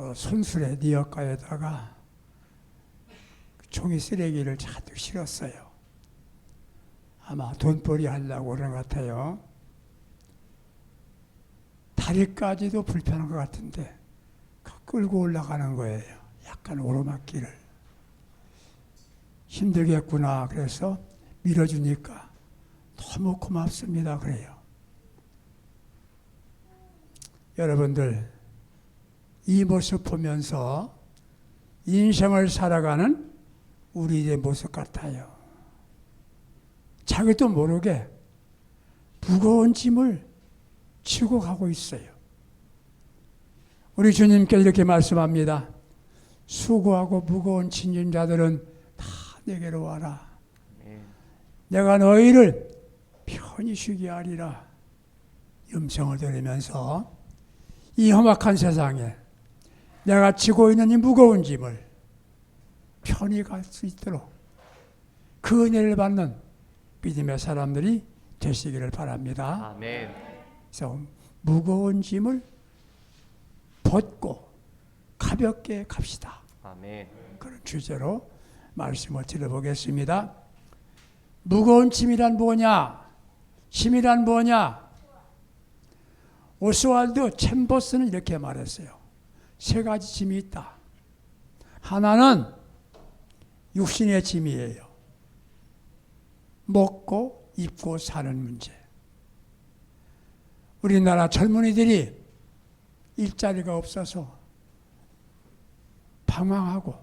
그 손수레 니엇가에다가 종이 쓰레기를 잔뜩 실었어요. 아마 돈벌이 하려고 그런 것 같아요. 다리까지도 불편한 것 같은데 끌고 올라가는 거예요. 약간 오르막길을. 힘들겠구나. 그래서 밀어주니까 너무 고맙습니다. 그래요. 여러분들 이 모습 보면서 인생을 살아가는 우리의 모습 같아요. 자기도 모르게 무거운 짐을 지고 가고 있어요. 우리 주님께서 이렇게 말씀합니다. 수고하고 무거운 짐진 자들은 다 내게로 와라. 내가 너희를 편히 쉬게 하리라. 음성을 들으면서 이 험악한 세상에 내가 지고 있는 이 무거운 짐을 편히 갈 수 있도록 그 은혜를 받는 믿음의 사람들이 되시기를 바랍니다. 아멘. 그래서 무거운 짐을 벗고 가볍게 갑시다. 아멘. 그런 주제로 말씀을 드려보겠습니다. 무거운 짐이란 뭐냐? 짐이란 뭐냐? 오스왈드 챔버스는 이렇게 말했어요. 세 가지 짐이 있다. 하나는 육신의 짐이에요. 먹고 입고 사는 문제. 우리나라 젊은이들이 일자리가 없어서 방황하고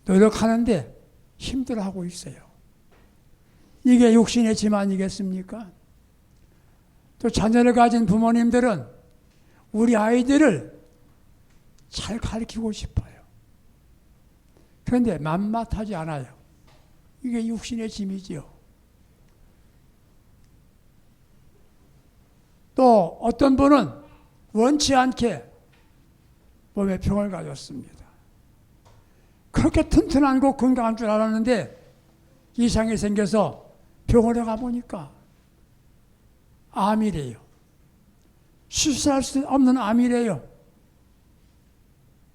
노력하는데 힘들어하고 있어요. 이게 육신의 짐 아니겠습니까? 또 자녀를 가진 부모님들은 우리 아이들을 잘 가르치고 싶어요. 그런데 만만하지 않아요. 이게 육신의 짐이지요. 또 어떤 분은 원치 않게 몸에 병을 가졌습니다. 그렇게 튼튼하고 건강한 줄 알았는데 이상이 생겨서 병원에 가보니까 암이래요. 수술할 수 없는 암이래요.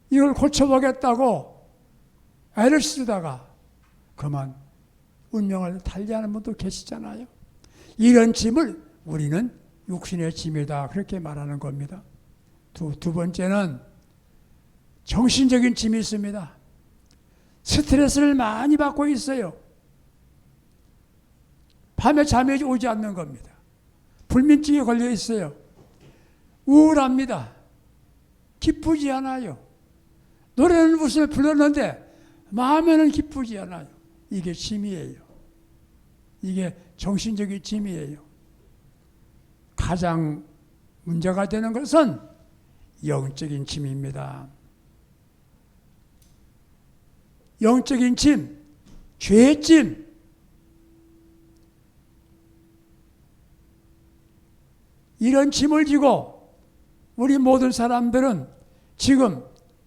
이걸 고쳐보겠다고 애를 쓰다가 그만 운명을 달리하는 분도 계시잖아요. 이런 짐을 우리는 육신의 짐이다. 그렇게 말하는 겁니다. 두 번째는 정신적인 짐이 있습니다. 스트레스를 많이 받고 있어요. 밤에 잠이 오지 않는 겁니다. 불면증에 걸려 있어요. 우울합니다. 기쁘지 않아요. 노래는 웃으며 불렀는데 마음에는 기쁘지 않아요. 이게 짐이에요. 이게 정신적인 짐이에요. 가장 문제가 되는 것은 영적인 짐입니다. 영적인 짐, 죄의 짐. 이런 짐을 지고 우리 모든 사람들은 지금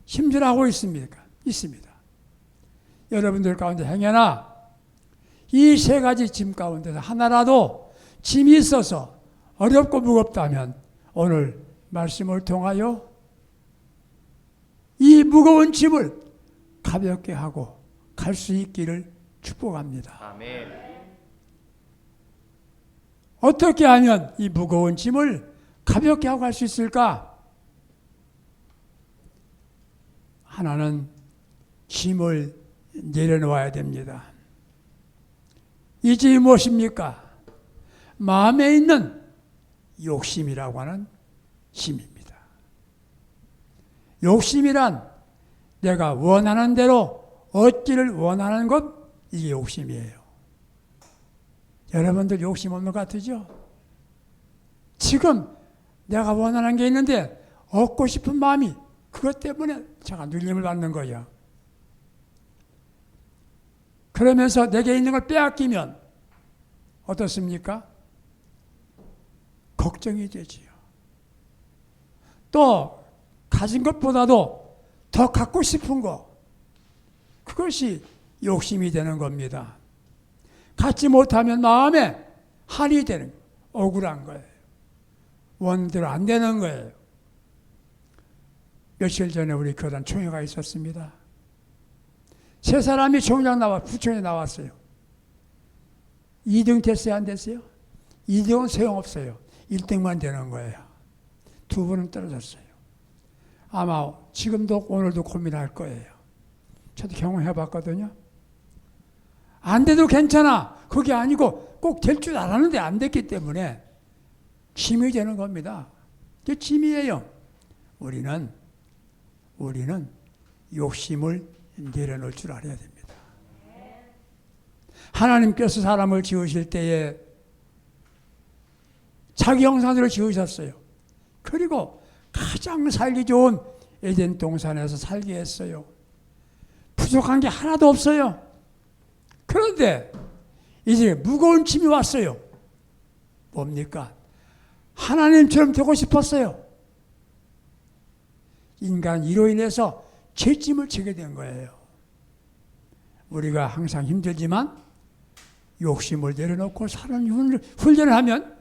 힘들어하고 있습니다. 여러분들 가운데 행여나 이 세 가지 짐 가운데서 하나라도 짐이 있어서 어렵고 무겁다면 오늘 말씀을 통하여 이 무거운 짐을 가볍게 하고 갈 수 있기를 축복합니다. 아멘. 어떻게 하면 이 무거운 짐을 가볍게 하고 갈 수 있을까? 하나는 짐을 내려놓아야 됩니다. 이 짐이 무엇입니까? 마음에 있는 욕심이라고 하는 힘입니다. 욕심이란 내가 원하는 대로 얻기를 원하는 것, 이게 욕심이에요. 여러분들 욕심 없는 것 같으죠? 지금 내가 원하는 게 있는데 얻고 싶은 마음이 그것 때문에 제가 눌림을 받는 거예요. 그러면서 내게 있는 걸 빼앗기면 어떻습니까? 걱정이 되지요. 또 가진 것보다도 더 갖고 싶은 거, 그것이 욕심이 되는 겁니다. 갖지 못하면 마음에 한이 되는 거예요. 억울한 거예요. 원대로 안 되는 거예요. 며칠 전에 우리 교단 총회가 있었습니다. 세 사람이 부총에 나왔어요. 2등 됐어요, 안 됐어요? 2등은 소용없어요. 1등만 되는 거예요. 두 분은 떨어졌어요. 아마 지금도 오늘도 고민할 거예요. 저도 경험해 봤거든요. 안 돼도 괜찮아. 그게 아니고 꼭 될 줄 알았는데 안 됐기 때문에 짐이 되는 겁니다. 그게 짐이에요. 우리는 욕심을 내려놓을 줄 알아야 됩니다. 하나님께서 사람을 지으실 때에 자기 형상대로 지으셨어요. 그리고 가장 살기 좋은 에덴 동산에서 살게 했어요. 부족한 게 하나도 없어요. 그런데 이제 무거운 짐이 왔어요. 뭡니까? 하나님처럼 되고 싶었어요. 인간 이로 인해서 죄짐을 지게 된 거예요. 우리가 항상 힘들지만 욕심을 내려놓고 사는 훈련을 하면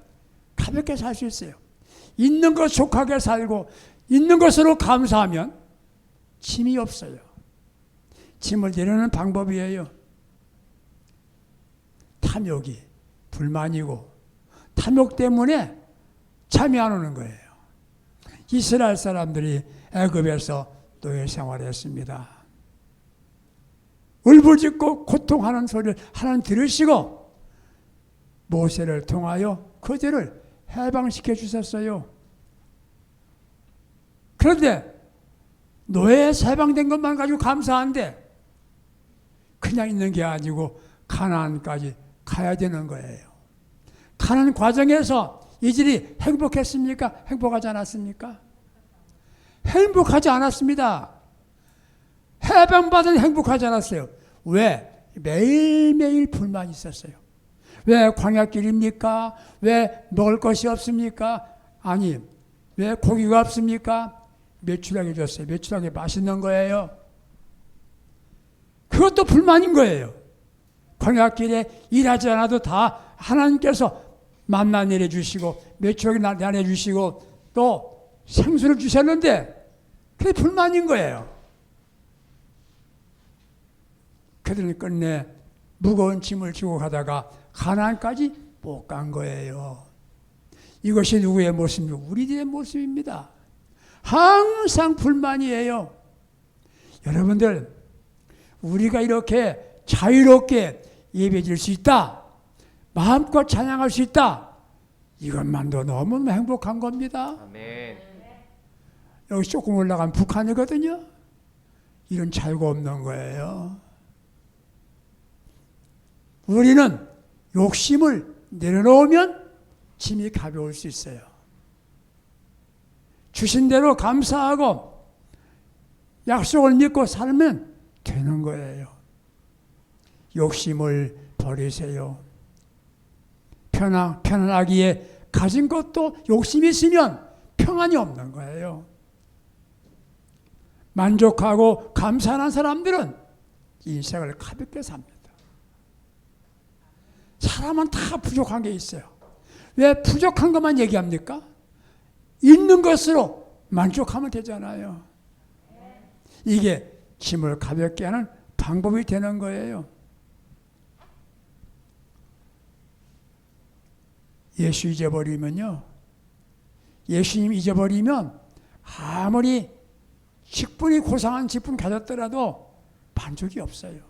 가볍게 살 수 있어요. 있는 것 족하게 살고 있는 것으로 감사하면 짐이 없어요. 짐을 내려놓는 방법이에요. 탐욕이 불만이고 탐욕 때문에 잠이 안 오는 거예요. 이스라엘 사람들이 애굽에서 노예 생활했습니다. 울부짖고 고통하는 소리를 하나님 들으시고 모세를 통하여 그들을 해방시켜 주셨어요. 그런데 노예에서 해방된 것만 가지고 감사한데 그냥 있는 게 아니고 가나안까지 가야 되는 거예요. 가는 과정에서 이들이 행복했습니까? 행복하지 않았습니까? 행복하지 않았습니다. 해방받은 행복하지 않았어요. 왜? 매일매일 불만이 있었어요. 왜 광야길입니까? 왜 먹을 것이 없습니까? 아니, 왜 고기가 없습니까? 메추라기 줬어요. 메추라기 맛있는 거예요. 그것도 불만인 거예요. 광야길에 일하지 않아도 다 하나님께서 만나 내려주시고 메추라기 내려주시고 또 생수를 주셨는데 그게 불만인 거예요. 그들은 끝내 무거운 짐을 지고 가다가 가나안까지 못 간 거예요. 이것이 누구의 모습입니까? 우리들의 모습입니다. 항상 불만이에요. 여러분들, 우리가 이렇게 자유롭게 예배드릴 수 있다, 마음껏 찬양할 수 있다, 이것만도 너무 행복한 겁니다. 아멘. 여기 조금 올라가면 북한이거든요. 이런 자유가 없는 거예요. 우리는 욕심을 내려놓으면 짐이 가벼울 수 있어요. 주신 대로 감사하고 약속을 믿고 살면 되는 거예요. 욕심을 버리세요. 편안하기에 가진 것도 욕심이 있으면 평안이 없는 거예요. 만족하고 감사하는 사람들은 인생을 가볍게 삽니다. 사람은 다 부족한 게 있어요. 왜 부족한 것만 얘기합니까? 있는 것으로 만족하면 되잖아요. 이게 짐을 가볍게 하는 방법이 되는 거예요. 예수 잊어버리면요, 예수님 잊어버리면 아무리 직분이 고상한 직분 가졌더라도 만족이 없어요.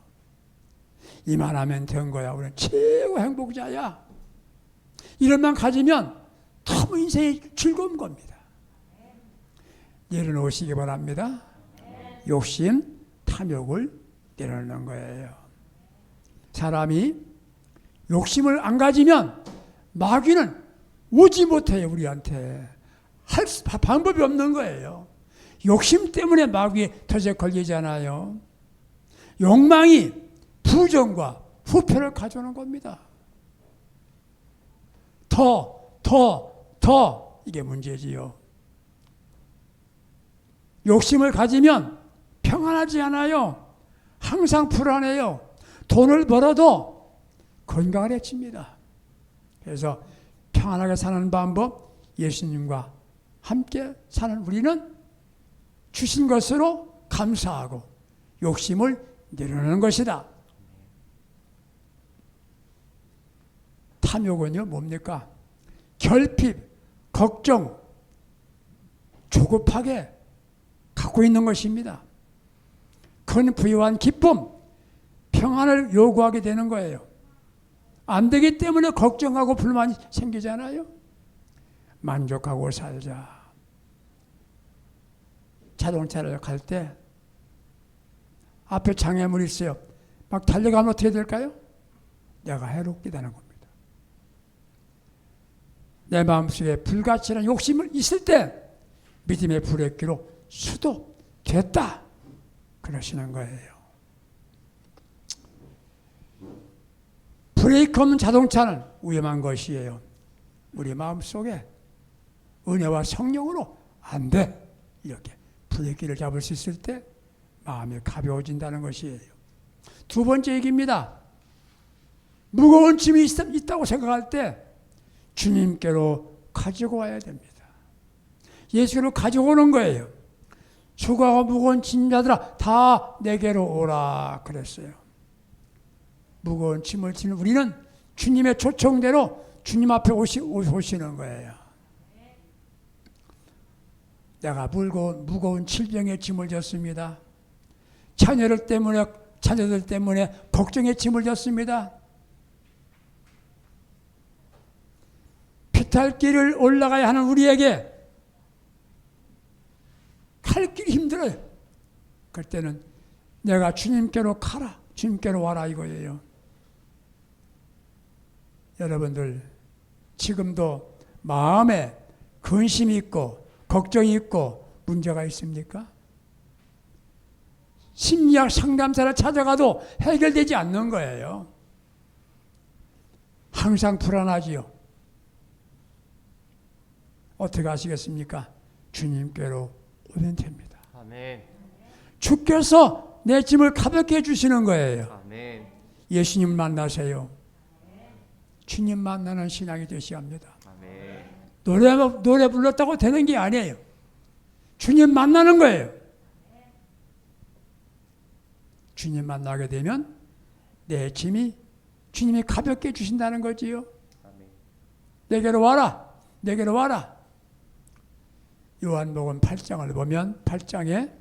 이만하면 된 거야. 우리는 최고 행복자야. 이런만 가지면 너무 인생이 즐거운 겁니다. 내려놓으시기 바랍니다. 욕심, 탐욕을 내려놓는 거예요. 사람이 욕심을 안 가지면 마귀는 오지 못해요. 우리한테 할 방법이 없는 거예요. 욕심 때문에 마귀에 덫에 걸리잖아요. 욕망이 부정과 후패를 가져오는 겁니다. 더 이게 문제지요. 욕심을 가지면 평안하지 않아요. 항상 불안해요. 돈을 벌어도 건강을 해칩니다. 그래서 평안하게 사는 방법, 예수님과 함께 사는 우리는 주신 것으로 감사하고 욕심을 내려놓는 것이다. 탐욕은요 뭡니까? 결핍, 걱정, 조급하게 갖고 있는 것입니다. 큰 부유한 기쁨, 평안을 요구하게 되는 거예요. 안 되기 때문에 걱정하고 불만이 생기잖아요. 만족하고 살자. 자동차를 갈 때 앞에 장애물이 있어요. 막 달려가면 어떻게 될까요? 내가 해롭게 되는 겁니다. 내 마음속에 불가치한 욕심을 있을 때 믿음의 불의기로 수도됐다. 그러시는 거예요. 브레이크 없는 자동차는 위험한 것이에요. 우리 마음속에 은혜와 성령으로 안 돼. 이렇게 브레이크를 잡을 수 있을 때 마음이 가벼워진다는 것이에요. 두 번째 얘기입니다. 무거운 짐이 있다고 생각할 때 주님께로 가지고 와야 됩니다. 예수를 가지고 오는 거예요. 수고하고 무거운 짐자들아 다 내게로 오라 그랬어요. 무거운 짐을 지는 우리는 주님의 초청대로 주님 앞에 오시는 거예요. 내가 무거운 질병의 짐을 졌습니다. 자녀들 때문에 걱정의 짐을 졌습니다. 피탈길을 올라가야 하는 우리에게 갈 길이 힘들어요. 그때는 내가 주님께로 가라, 주님께로 와라 이거예요. 여러분들 지금도 마음에 근심이 있고 걱정이 있고 문제가 있습니까? 심리학 상담사를 찾아가도 해결되지 않는 거예요. 항상 불안하지요. 어떻게 하시겠습니까? 주님께로 오면 됩니다. 아멘. 주께서 내 짐을 가볍게 해주시는 거예요. 아멘. 예수님 만나세요. 주님 만나는 신앙이 되셔야 합니다. 아멘. 노래 불렀다고 되는 게 아니에요. 주님 만나는 거예요. 주님 만나게 되면 내 짐이 주님이 가볍게 해주신다는 거지요. 아멘. 내게로 와라. 내게로 와라. 요한복음 8장을 보면 8장에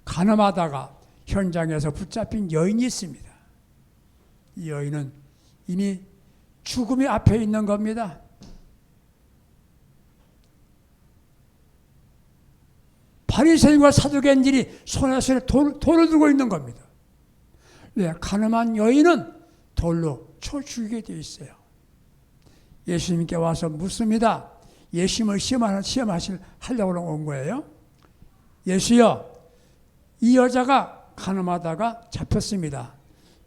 가늠하다가 현장에서 붙잡힌 여인이 있습니다. 이 여인은 이미 죽음이 앞에 있는 겁니다. 바리새인과 사두개인들이 손에 돌을 들고 있는 겁니다. 왜? 가늠한 여인은 돌로 쳐 죽이게 되어 있어요. 예수님께 와서 묻습니다. 예수님을 시험하려고 온 거예요. 예수여, 이 여자가 가늠하다가 잡혔습니다.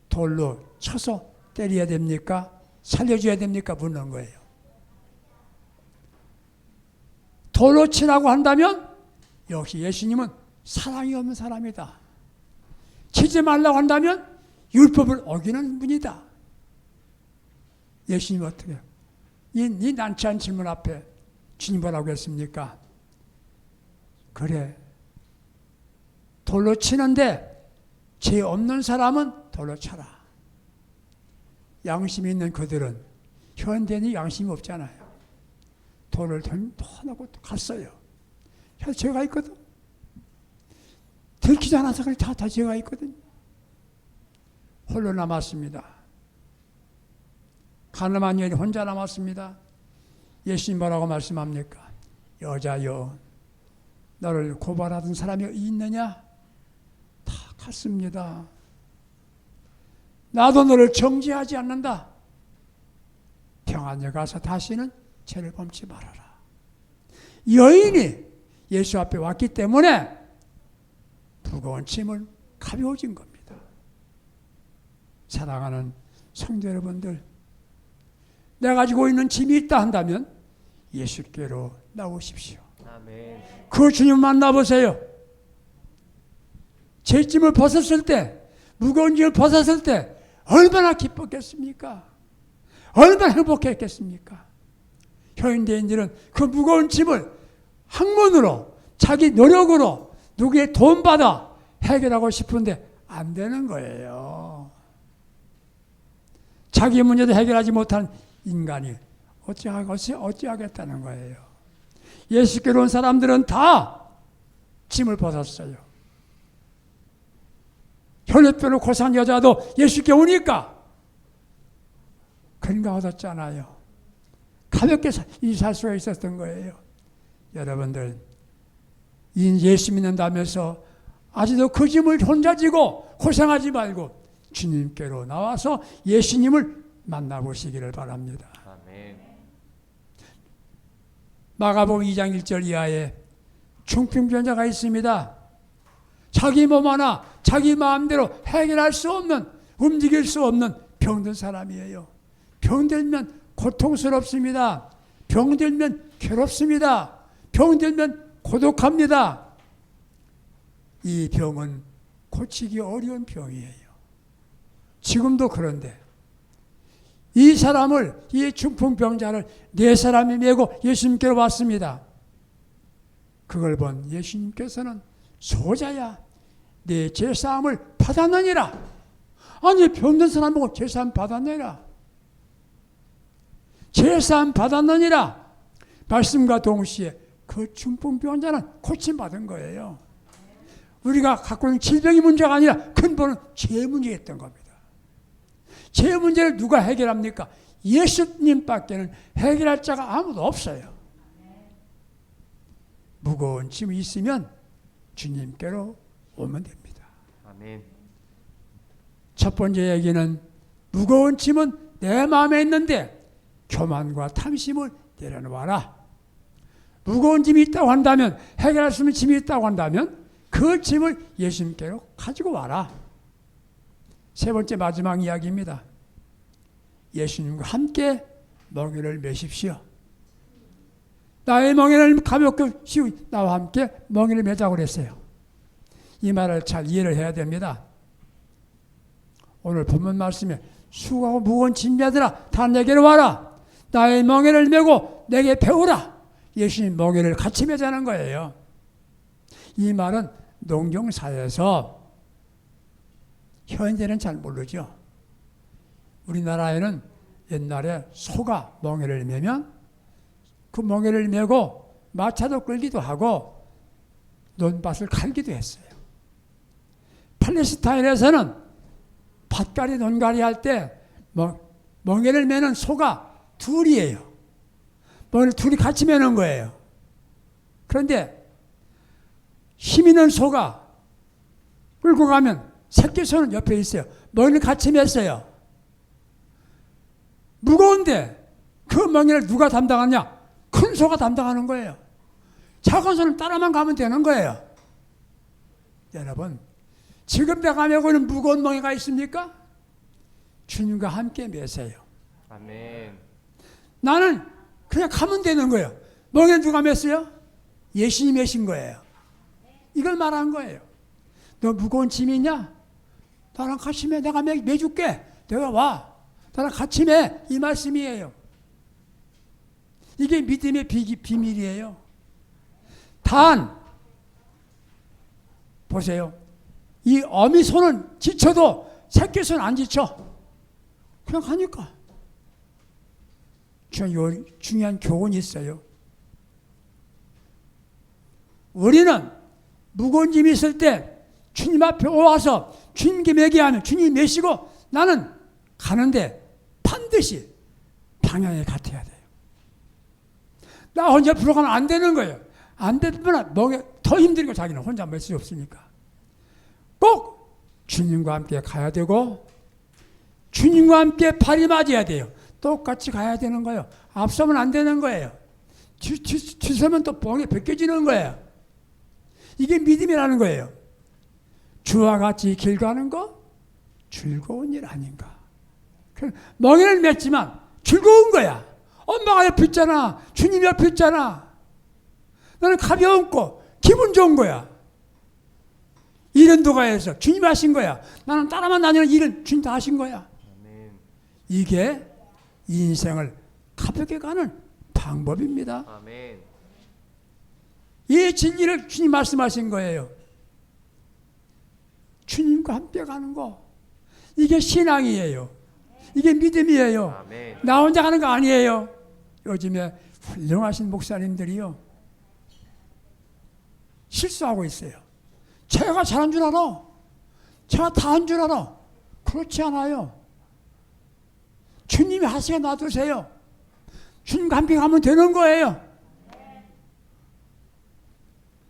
돌로 쳐서 때려야 됩니까? 살려줘야 됩니까? 묻는 거예요. 돌로 치라고 한다면 역시 예수님은 사랑이 없는 사람이다. 치지 말라고 한다면 율법을 어기는 분이다. 예수님 어떻게 해요? 이 난처한 질문 앞에 주님 뭐라고 했습니까? 그래. 돌로 치는데 죄 없는 사람은 돌로 쳐라. 양심이 있는 그들은 현대인이 양심이 없잖아요. 돌을 던져놓고 갔어요. 죄가 있거든. 들키지 않아서 그래 다 죄가 있거든. 홀로 남았습니다. 가늠한 여인이 혼자 남았습니다. 예수님 뭐라고 말씀합니까? 여자여, 너를 고발하던 사람이 있느냐? 다 갔습니다. 나도 너를 정죄하지 않는다. 평안에 가서 다시는 죄를 범치 말아라. 여인이 예수 앞에 왔기 때문에 무거운 짐을 가벼워진 겁니다. 사랑하는 성도 여러분들, 내가 가지고 있는 짐이 있다 한다면 예수께로 나오십시오. 아멘. 그 주님 만나보세요. 제 짐을 벗었을 때, 무거운 짐을 벗었을 때 얼마나 기뻤겠습니까? 얼마나 행복했겠습니까? 현대인들은 그 무거운 짐을 학문으로, 자기 노력으로 누구의 돈 받아 해결하고 싶은데 안 되는 거예요. 자기 문제도 해결하지 못한 인간이 어찌하겠다는 거예요. 예수께로 온 사람들은 다 짐을 벗었어요. 혈류병으로 고생한 여자도 예수께 오니까 건강 얻었잖아요. 가볍게 살 수가 있었던 거예요. 여러분들, 예수 믿는다면서 아직도 그 짐을 혼자 지고 고생하지 말고 주님께로 나와서 예수님을 만나보시기를 바랍니다. 아멘. 마가복음 2장 1절 이하에 중풍병자가 있습니다. 자기 몸 하나 자기 마음대로 해결할 수 없는, 움직일 수 없는 병든 사람이에요. 병들면 고통스럽습니다. 병들면 괴롭습니다. 병들면 고독합니다. 이 병은 고치기 어려운 병이에요. 지금도 그런데 이 사람을, 이 중풍병자를 네 사람이 메고 예수님께로 왔습니다. 그걸 본 예수님께서는 소자야, 내 제사함을 받았느니라. 아니, 병든 사람 보고 제사함 받았느니라. 제사함 받았느니라. 말씀과 동시에 그 중풍병자는 고침받은 거예요. 우리가 갖고 있는 질병이 문제가 아니라 근본은 죄 문제였던 겁니다. 죄 문제를 누가 해결합니까? 예수님밖에는 해결할 자가 아무도 없어요. 무거운 짐이 있으면 주님께로 오면 됩니다. 아멘. 첫 번째 얘기는 무거운 짐은 내 마음에 있는데 교만과 탐심을 내려놓아라. 무거운 짐이 있다고 한다면, 해결할 수 있는 짐이 있다고 한다면 그 짐을 예수님께로 가지고 와라. 세 번째 마지막 이야기입니다. 예수님과 함께 멍에를 메십시오. 나의 멍에를 가볍게 씌우, 나와 함께 멍에를 메자고 그랬어요. 이 말을 잘 이해를 해야 됩니다. 오늘 본문 말씀에 수고하고 무거운 짐자들아 다 내게로 와라. 나의 멍에를 메고 내게 배우라. 예수님 멍에를 같이 메자는 거예요. 이 말은 농경사에서, 현재는 잘 모르죠. 우리나라에는 옛날에 소가 멍에를 메면 그 멍에를 메고 마차도 끌기도 하고 논밭을 갈기도 했어요. 팔레스타인에서는 밭갈이 논갈이 할 때 멍에를 메는 소가 둘이에요. 멍에를 둘이 같이 메는 거예요. 그런데 힘 있는 소가 끌고 가면 새끼 소는 옆에 있어요. 멍에를 같이 맸어요. 무거운데 그 멍에를 누가 담당하냐? 큰 소가 담당하는 거예요. 작은 소는 따라만 가면 되는 거예요. 여러분, 지금 내가 메고 있는 무거운 멍에가 있습니까? 주님과 함께 메세요. 아멘. 나는 그냥 가면 되는 거예요. 멍에 누가 맸어요? 예수님이 메신 거예요. 이걸 말한 거예요. 너 무거운 짐이 있냐? 나랑 같이 매. 내가 매줄게. 내가 와. 나랑 같이 매. 이 말씀이에요. 이게 믿음의 비밀이에요. 단, 보세요. 이 어미 소는 지쳐도 새끼 소는 안 지쳐. 그냥 가니까. 중요한 교훈이 있어요. 우리는 무거운 짐이 있을 때 주님 앞에 와서 주님께 매게 하면 주님이 매시고 나는 가는데 반드시 방향에 같아야 돼요. 나 혼자 불어가면 안 되는 거예요. 안 되면 더 힘들고 자기는 혼자 맬 수 없으니까. 꼭 주님과 함께 가야 되고 주님과 함께 발이 맞아야 돼요. 똑같이 가야 되는 거예요. 앞서면 안 되는 거예요. 뒤서면 또 뻥에 벗겨지는 거예요. 이게 믿음이라는 거예요. 주와 같이 길 가는 거 즐거운 일 아닌가. 멍에를 맸지만 즐거운 거야. 엄마가 옆에 있잖아. 주님 옆에 있잖아. 나는 가벼웠고 기분 좋은 거야. 일은 누가 해서 주님 하신 거야. 나는 따라만 다니는 일은 주님 다 하신 거야. 이게 인생을 가볍게 가는 방법입니다. 아멘. 이 진리를 주님 말씀하신 거예요. 주님과 함께 가는 거. 이게 신앙이에요. 이게 믿음이에요. 아멘. 나 혼자 가는 거 아니에요. 요즘에 훌륭하신 목사님들이요. 실수하고 있어요. 제가 잘한 줄 알아. 제가 다 한 줄 알아. 그렇지 않아요. 주님이 하시게 놔두세요. 주님과 함께 가면 되는 거예요.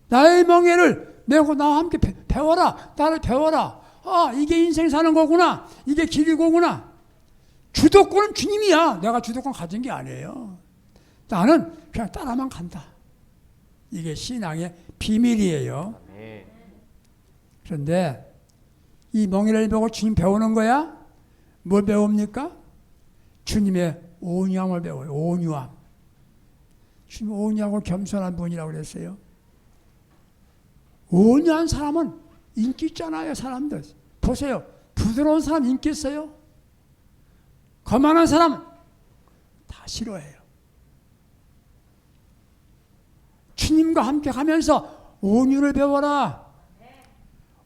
나의 멍에를 메고 나와 함께 배워라. 나를 배워라. 아, 이게 인생 사는 거구나. 이게 길이고구나. 주도권은 주님이야. 내가 주도권 가진 게 아니에요. 나는 그냥 따라만 간다. 이게 신앙의 비밀이에요. 아멘. 그런데 이 멍에를 보고 주님 배우는 거야? 뭘 배웁니까? 주님의 온유함을 배워요. 온유함. 주님 온유하고 겸손한 분이라고 그랬어요. 온유한 사람은 인기 있잖아요. 사람들 보세요. 부드러운 사람 인기 있어요. 거만한 사람 다 싫어해요. 주님과 함께 가면서 온유를 배워라.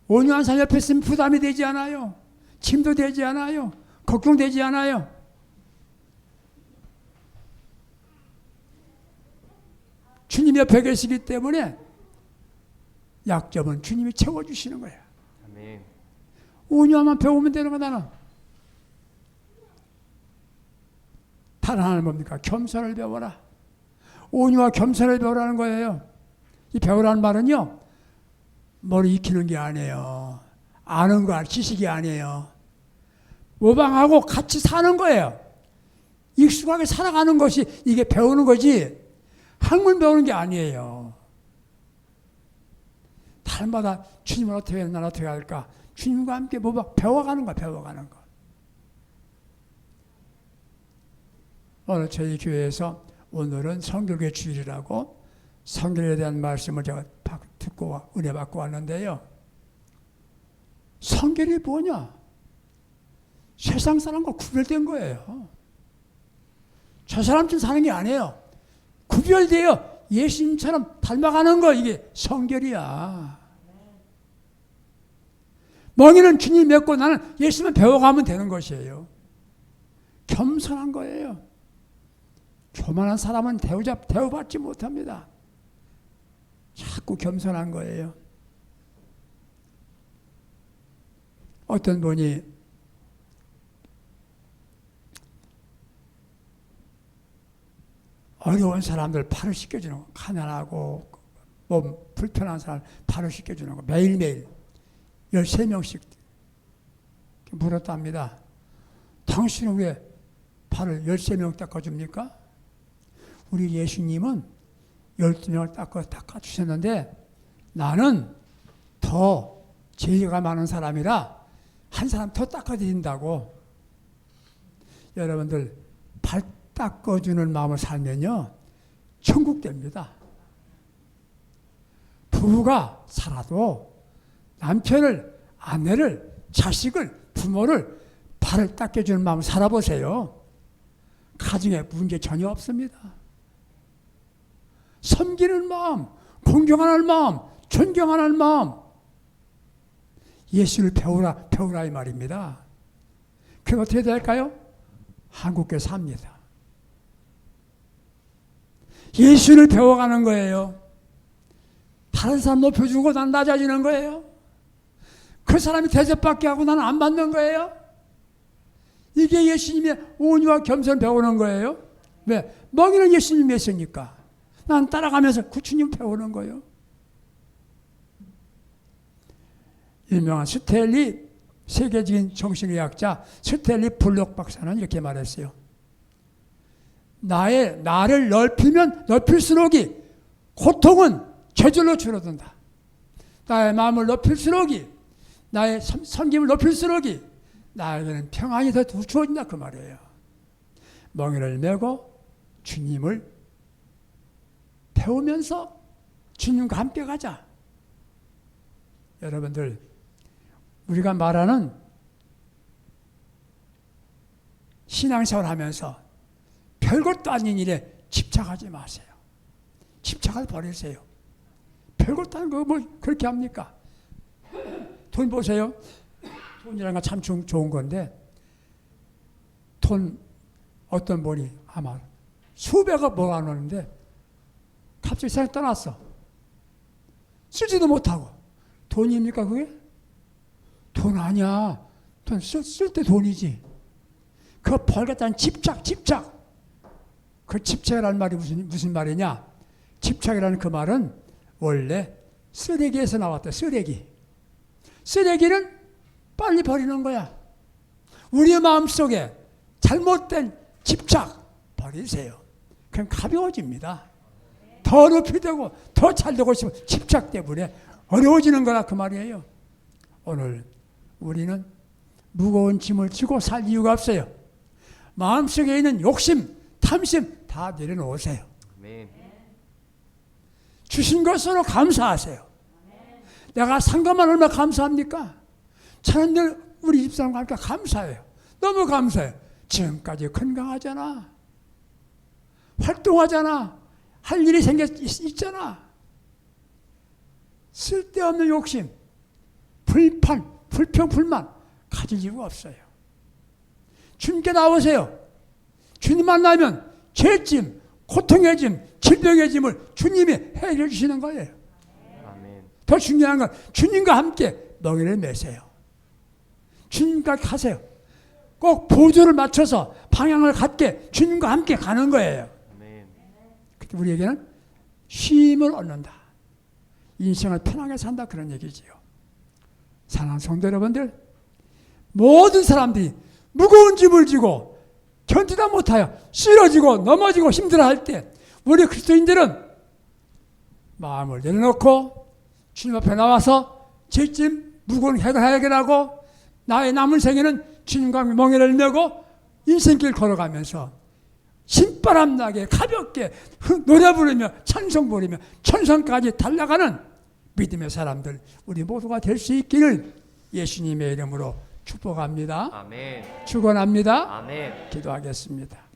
온유한 사람 옆에 있으면 부담이 되지 않아요. 짐도 되지 않아요. 걱정되지 않아요. 주님 옆에 계시기 때문에 약점은 주님이 채워주시는 거야. 아멘. 온유함만 배우면 되는 거 나는. 다른 하나는 뭡니까? 겸손을 배워라. 온유와 겸손을 배우라는 거예요. 이 배우라는 말은요. 머리 익히는 게 아니에요. 아는 거, 지식이 아니에요. 모방하고 같이 사는 거예요. 익숙하게 살아가는 것이 이게 배우는 거지 학문 배우는 게 아니에요. 달마다 주님을 어떻게 해야 나는 어떻게 할까? 주님과 함께 모방 배워가는 거야. 배워가는 거. 오늘 저희 교회에서 오늘은 성결의 주일이라고 성결에 대한 말씀을 제가 듣고 은혜 받고 왔는데요. 성결이 뭐냐? 세상 사람과 구별된 거예요. 저 사람처럼 사는 게 아니에요. 구별되어 예수님처럼 닮아가는 거, 이게 성결이야. 멍이는 주님 믿고 나는 예수님을 배워가면 되는 것이에요. 겸손한 거예요. 교만한 사람은 대우받지 못합니다. 자꾸 겸손한 거예요. 어떤 분이 어려운 사람들 팔을 씻겨주는 거, 가난하고 몸 불편한 사람 팔을 씻겨주는 거 매일매일 13명씩 물었답니다. 당신은 왜 팔을 13명 닦아줍니까? 우리 예수님은 12명을 닦아주셨는데 나는 더 죄가 많은 사람이라 한 사람 더 닦아드린다고. 여러분들 발 닦아주는 마음을 살면요 천국 됩니다. 부부가 살아도 남편을, 아내를, 자식을, 부모를 발을 닦아주는 마음을 살아보세요. 가정에 문제 전혀 없습니다. 섬기는 마음, 공경하는 마음, 존경하는 마음, 예수를 배우라 이 말입니다. 그게 어떻게 될까요? 한국교회 삽니다. 예수를 배워가는 거예요. 다른 사람 높여주고 난 낮아지는 거예요. 그 사람이 대접받게 하고 나는 안 받는 거예요. 이게 예수님의 온유와 겸손 배우는 거예요. 왜? 멍이는 예수님이 했으니까. 난 따라가면서 그 주님 배우는 거예요. 유명한 스탠리, 세계적인 정신의학자 스탠리 블록 박사는 이렇게 말했어요. 나를 넓히면 넓힐수록이 고통은 저절로 줄어든다. 나의 마음을 높일수록이, 나의 섬김을 높일수록이 나에게는 평안이 더 주어진다 그 말이에요. 멍에를 메고 주님을 배우면서 주님과 함께 가자. 여러분들 우리가 말하는 신앙생활 하면서 별것도 아닌 일에 집착하지 마세요. 집착을 버리세요. 별것도 아닌 거 뭘 그렇게 합니까? 돈 보세요. 돈이라는 건 참 좋은 건데 돈 어떤 분이 아마 수백억 모아놓는데 갑자기 세상 떠났어. 쓰지도 못하고. 돈입니까 그게? 돈 아니야. 돈 쓸 때 돈이지. 그거 벌겠다는 집착. 그 집착이라는 말이 무슨 말이냐? 집착이라는 그 말은 원래 쓰레기에서 나왔다. 쓰레기는 빨리 버리는 거야. 우리의 마음속에 잘못된 집착 버리세요. 그럼 가벼워집니다. 더 높이 되고 더 잘 되고 싶은 집착 때문에 어려워지는 거라 그 말이에요. 오늘 우리는 무거운 짐을 지고 살 이유가 없어요. 마음속에 있는 욕심, 탐심 다 내려놓으세요. 아멘. 주신 것으로 감사하세요. 내가 산 것만 얼마나 감사합니까? 저는 늘 우리 집사람과 함께 감사해요. 너무 감사해요. 지금까지 건강하잖아. 활동하잖아. 할 일이 있잖아. 쓸데없는 욕심, 불평, 불만 가질 이유가 없어요. 주님께 나오세요. 주님 만나면 죄짐, 고통의 짐, 질병의 짐을 주님이 해결해 주시는 거예요. 아멘. 더 중요한 건 주님과 함께 멍에를 매세요. 주님과 가세요. 꼭 보조를 맞춰서 방향을 갖게 주님과 함께 가는 거예요. 아멘. 그때 우리에게는 쉼을 얻는다. 인생을 편하게 산다 그런 얘기지요. 사랑하는 성도 여러분들, 모든 사람들이 무거운 짐을 지고 견디다 못하여 쓰러지고 넘어지고 힘들어할 때 우리 그리스도인들은 마음을 내려놓고 주님 앞에 나와서 죄짐 무거운 해결하고 나의 남은 생에는 주님과 멍에를 메고 인생길 걸어가면서 신바람 나게 가볍게 노래 부르며 찬송 부르며 천성까지 달려가는 믿음의 사람들 우리 모두가 될 수 있기를 예수님의 이름으로 축복합니다. 아멘. 축원합니다. 아멘. 기도하겠습니다.